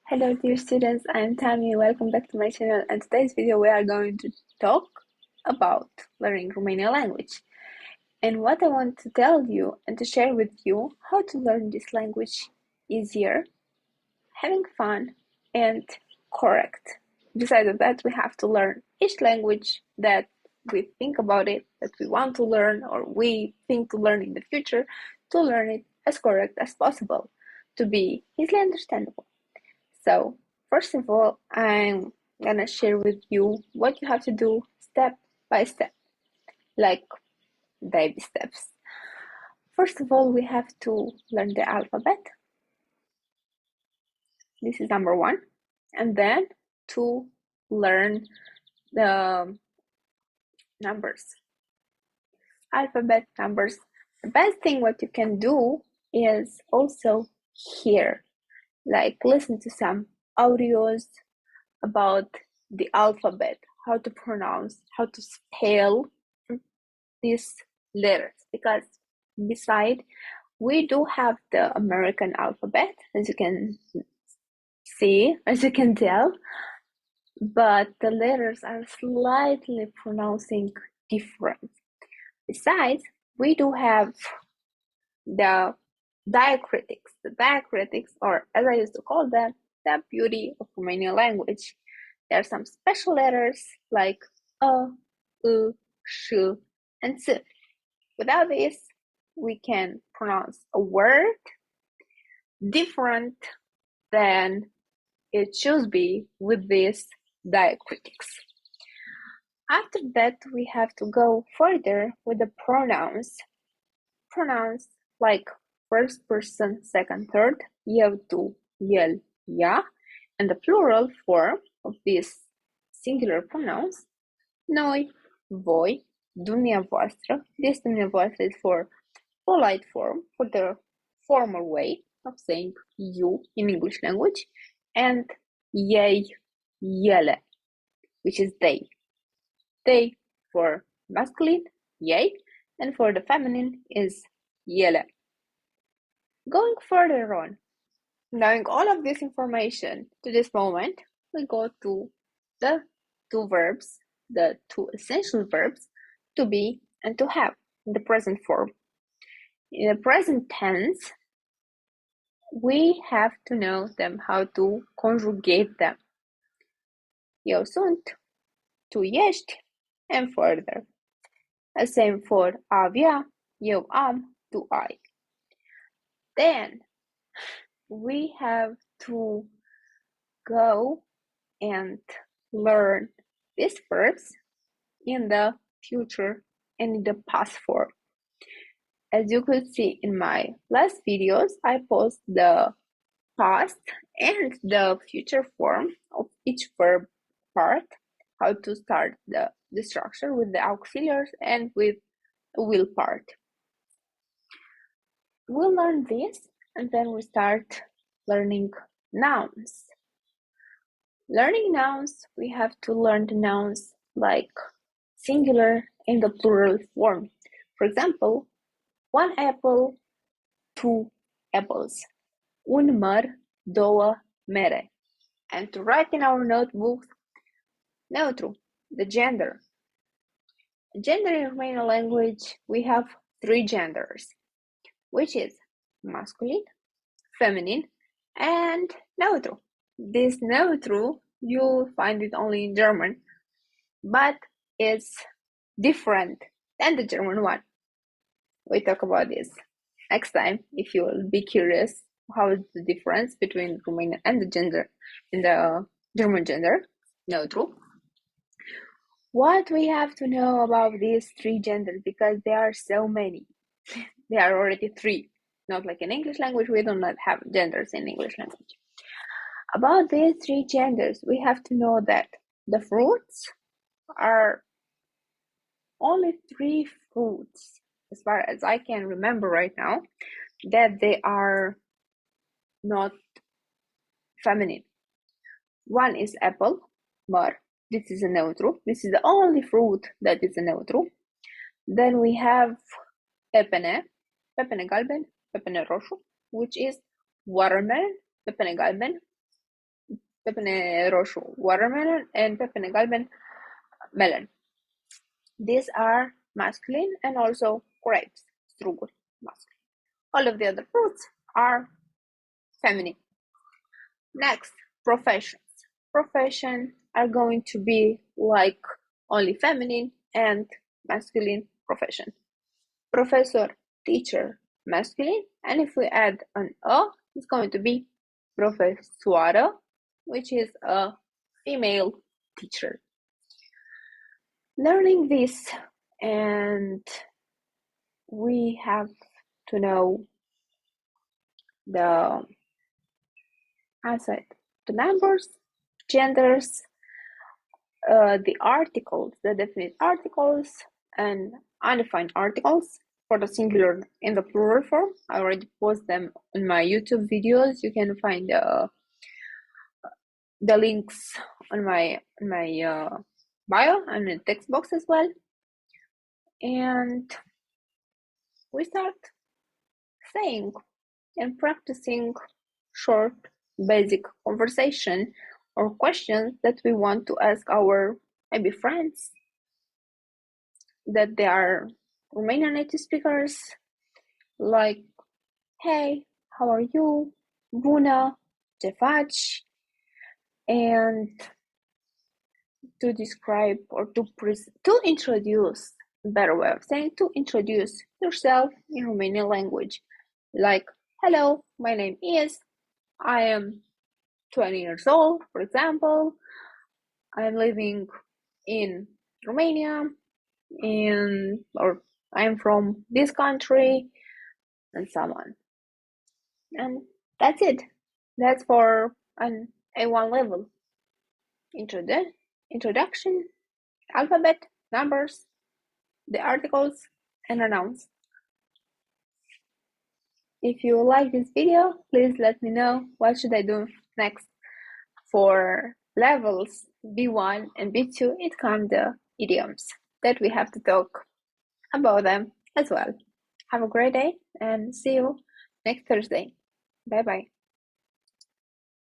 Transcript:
Hello dear students, I'm Tammy. Welcome back to my channel, and today's video we are going to talk about learning Romanian language. And what I want to tell you and to share with you how to learn this language easier, having fun and correct. Besides of that, we have to learn each language that we think about it, that we want to learn or we think to learn in the future, to learn it as correct as possible, to be easily understandable. So, first of all, I'm gonna share with you what you have to do step by step, like baby steps. First of all, we have to learn the alphabet. This is number one. And then to learn the numbers. Alphabet, numbers. The best thing what you can do is also hear, like listen to some audios about the alphabet, how to pronounce, how to spell these letters, because beside we do have the American alphabet, as you can see, as you can tell, but the letters are slightly pronouncing different. Besides, we do have the diacritics. The diacritics, or as I used to call them, the beauty of Romanian language. There are some special letters like a, u, sh, and s. Without this, we can pronounce a word different than it should be with these diacritics. After that, we have to go further with the pronouns. Pronouns like first person, second, third, eu, tu, el, ea, and the plural form of these singular pronouns, noi, voi, dumneavoastră. This dumneavoastră is for polite form, for the formal way of saying you in English language, and ei, ele, which is they. They for masculine, ei, and for the feminine is ele. Going further on, knowing all of this information to this moment, we go to the two verbs, the two essential verbs, to be and to have, in the present form. In the present tense, we have to know them how to conjugate them. Eu sunt, tu ești, and further. The same for avea, eu am, tu ai. Then we have to go and learn these verbs in the future and in the past form. As you could see in my last videos, I post the past and the future form of each verb part, how to start the structure with the auxiliaries and with the will part. We'll learn this and then we start learning nouns. Learning nouns, we have to learn the nouns like singular and the plural form. For example, one apple, two apples. Un măr, două mere. And to write in our notebook, neutru, the gender. Gender in Romanian language, we have three genders, which is masculine, feminine, and neutru. This neutru, you'll find it only in German, but it's different than the German one. We talk about this next time if you will be curious how is the difference between Romanian and the gender in the German gender, neutru. What we have to know about these three genders, because there are so many. There are already three. Not like in English language, we do not have genders in English language. About these three genders, we have to know that the fruits are only three fruits, as far as I can remember right now, that they are not feminine. One is apple, măr. This is a neutru. This is the only fruit that is a neutru. Then we have pepene, pepene galben, pepene roșu, which is watermelon, pepene galben. pepene roșu, watermelon, and pepene galben, melon. These are masculine, and also grapes, struguri, masculine. All of the other fruits are feminine. Next, professions. Profession are going to be like only feminine and masculine profession. Professor, teacher, masculine, and if we add an a, it's going to be profesoară, which is a female teacher. Learning this, and we have to know the numbers, genders, the articles, the definite articles, and undefined articles for the singular and the plural form. I already post them in my YouTube videos. You can find the links on my bio and in the text box as well. And we start saying and practicing short, basic conversation or questions that we want to ask our maybe friends that they are Romanian native speakers, like, hey, how are you? Bună, ce faci? And to describe or to introduce, better way of saying, to introduce yourself in Romanian language. Like, hello, my name is, I am 20 years old, for example. I'm living in Romania, or I'm from this country, and so on. And that's it. That's for an A1 level. Introduction, alphabet, numbers, the articles, and the nouns. If you like this video, please let me know what should I do next. For levels B1 and B2, it comes the idioms that we have to talk about them as well. Have a great day and see you next Thursday. Bye bye.